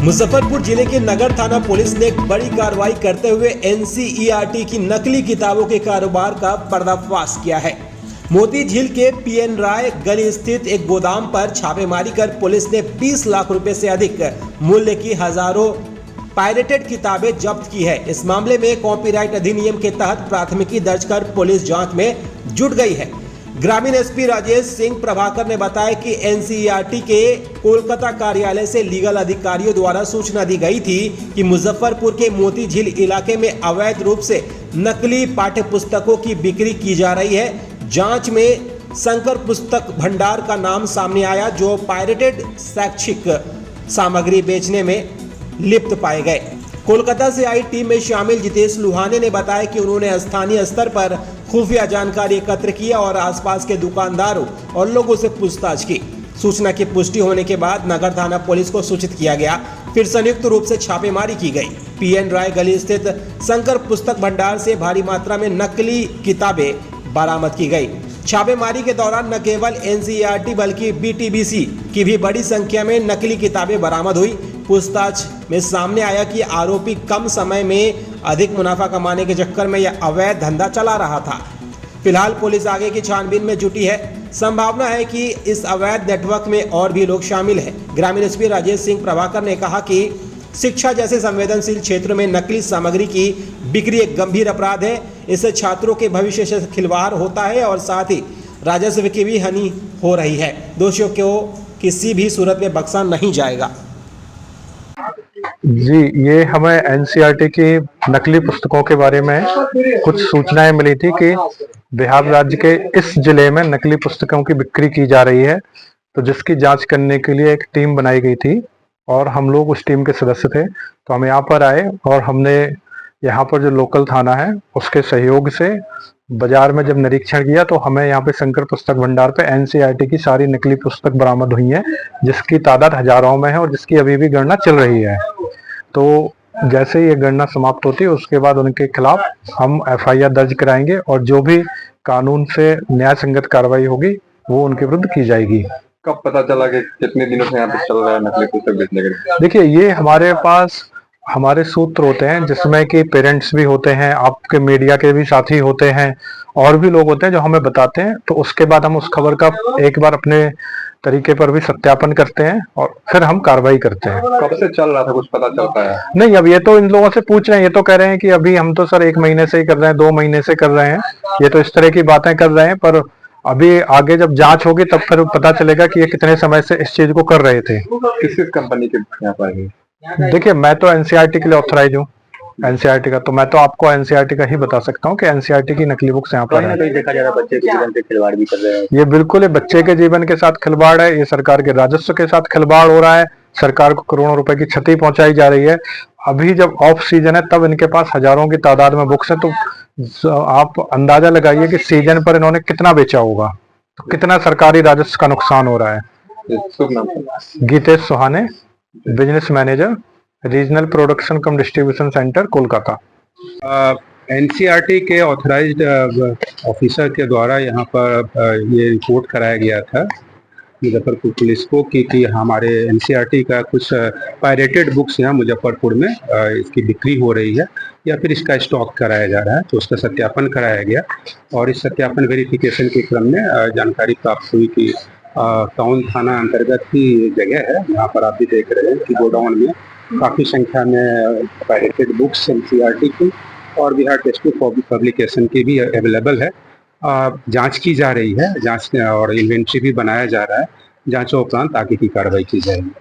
मुजफ्फरपुर जिले के नगर थाना पुलिस ने एक बड़ी कार्रवाई करते हुए एनसीईआरटी की नकली किताबों के कारोबार का पर्दाफाश किया है। मोती झील के पीएन राय गली स्थित एक गोदाम पर छापेमारी कर पुलिस ने 20 लाख रुपए से अधिक मूल्य की हजारों पायरेटेड किताबें जब्त की है। इस मामले में कॉपीराइट अधिनियम के तहत प्राथमिकी दर्ज कर पुलिस जांच में जुट गई है। ग्रामीण एसपी राजेश सिंह प्रभाकर ने बताया कि एनसीईआरटी के कोलकाता कार्यालय से लीगल अधिकारियों द्वारा सूचना दी गई थी कि मुजफ्फरपुर के मोती झील इलाके में अवैध रूप से नकली पाठ्य पुस्तकों की बिक्री की जा रही है। जांच में शंकर पुस्तक भंडार का नाम सामने आया, जो पायरेटेड शैक्षिक सामग्री बेचने में लिप्त पाए गए। कोलकाता से आई टीम में शामिल जितेश लुहाने ने बताया कि उन्होंने स्थानीय स्तर पर खुफिया जानकारी एकत्र किया और आसपास के दुकानदारों और लोगों से पूछताछ की। सूचना की पुष्टि होने के बाद नगर थाना पुलिस को सूचित किया गया। फिर संयुक्त रूप से छापेमारी की गई। पीएन राय गली स्थित शंकर पुस्तक भंडार से भारी मात्रा में नकली किताबें बरामद की गई। छापेमारी के दौरान न केवल एनसीईआरटी बल्कि बीटीबीसी की भी बड़ी संख्या में नकली किताबें बरामद हुई। पूछताछ में सामने आया कि आरोपी कम समय में अधिक मुनाफा कमाने के चक्कर में यह अवैध धंधा चला रहा था। फिलहाल पुलिस आगे की छानबीन में जुटी है। संभावना है कि इस अवैध नेटवर्क में और भी लोग शामिल हैं। ग्रामीण एसपी राजेश सिंह प्रभाकर ने कहा कि शिक्षा जैसे संवेदनशील क्षेत्र में नकली सामग्री की बिक्री एक गंभीर अपराध है। इससे छात्रों के भविष्य से खिलवाड़ होता है और साथ ही राजस्व की भी हानि हो रही है। दोषियों को किसी भी सूरत में बख्शा नहीं जाएगा। जी, ये हमें एनसीईआरटी की नकली पुस्तकों के बारे में कुछ सूचनाएं मिली थी कि बिहार राज्य के इस जिले में नकली पुस्तकों की बिक्री की जा रही है, तो जिसकी जांच करने के लिए एक टीम बनाई गई थी और हम लोग उस टीम के सदस्य थे। तो हम यहाँ पर आए और हमने यहाँ पर जो लोकल थाना है उसके सहयोग से बाजार में जब निरीक्षण किया तो हमें यहाँ पे शंकर पुस्तक भंडार पे एनसीईआरटी की सारी नकली पुस्तक बरामद हुई हैं, जिसकी तादाद हजारों में है और जिसकी अभी भी गणना चल रही है। तो जैसे ही ये गणना समाप्त होती है उसके बाद उनके खिलाफ हम एफआईआर दर्ज कराएंगे और जो भी कानून से न्याय संगत कार्रवाई होगी वो उनके विरुद्ध की जाएगी। कब पता चला कि कितने दिनों से यहाँ पे चल रहा है नकली पुस्तक बेचने के लिए? देखिए, ये हमारे पास हमारे सूत्र होते हैं जिसमें कि पेरेंट्स भी होते हैं, आपके मीडिया के भी साथी होते हैं और भी लोग होते हैं जो हमें बताते हैं। तो उसके बाद हम उस खबर का एक बार अपने तरीके पर भी सत्यापन करते हैं और फिर हम कार्रवाई करते हैं। कब से चल रहा था, कुछ पता चलता है? नहीं, अब ये तो इन लोगों से पूछ रहे हैं। ये तो कह रहे हैं कि अभी हम तो सर 1 महीने से ही कर रहे हैं, 2 महीने से कर रहे हैं। ये तो इस तरह की बातें कर रहे हैं, पर अभी आगे जब जांच होगी तब फिर पता चलेगा कि ये कितने समय से इस चीज को कर रहे थे। किस कंपनी के यहाँ पर? देखिए, मैं तो एनसीईआरटी के लिए ऑथराइज हूँ, एनसीईआरटी का, तो मैं तो आपको एनसीईआरटी का ही बता सकता हूँ कि एनसीईआरटी की नकली बुक्स यहाँ पर है। देखा जा रहा है बच्चे के जीवन से खिलवाड़ भी कर रहे हैं। ये बिल्कुल बच्चे के जीवन के साथ खिलवाड़ है, ये सरकार के राजस्व के साथ खिलवाड़ हो रहा है, सरकार को करोड़ों रुपए की क्षति पहुंचाई जा रही है। अभी जब ऑफ सीजन है तब इनके पास हजारों की तादाद में बुक्स है, तो आप अंदाजा लगाइए कि सीजन पर इन्होंने कितना बेचा होगा, तो कितना सरकारी राजस्व का नुकसान हो रहा है। Geetesh Suhane, business manager, regional production cum distribution centre, Kolkata. NCERT के ऑथराइज्ड ऑफिसर के द्वारा यहाँ पर ये रिपोर्ट कराया गया था मुजफ्फरपुर पुलिस को कि हमारे एनसीईआरटी का कुछ पायरेटेड बुक्स यहाँ मुजफ्फरपुर में इसकी बिक्री हो रही है या फिर इसका स्टॉक कराया जा रहा है। तो उसका सत्यापन कराया गया और इस सत्यापन वेरिफिकेशन के क्रम में जानकारी प्राप्त हुई कि टाउन थाना अंतर्गत ही जगह है, यहाँ पर आप भी देख रहे हैं कि गोडाउन में काफ़ी संख्या में पायरेटेड बुक्स एनसीईआरटी की और बिहार टेक्स्ट बुक पब्लिकेशन की भी अवेलेबल है। जांच की जा रही है, जांच और इन्वेंट्री भी बनाया जा रहा है। जांचों उपरांत आगे की कार्रवाई की जाएगी।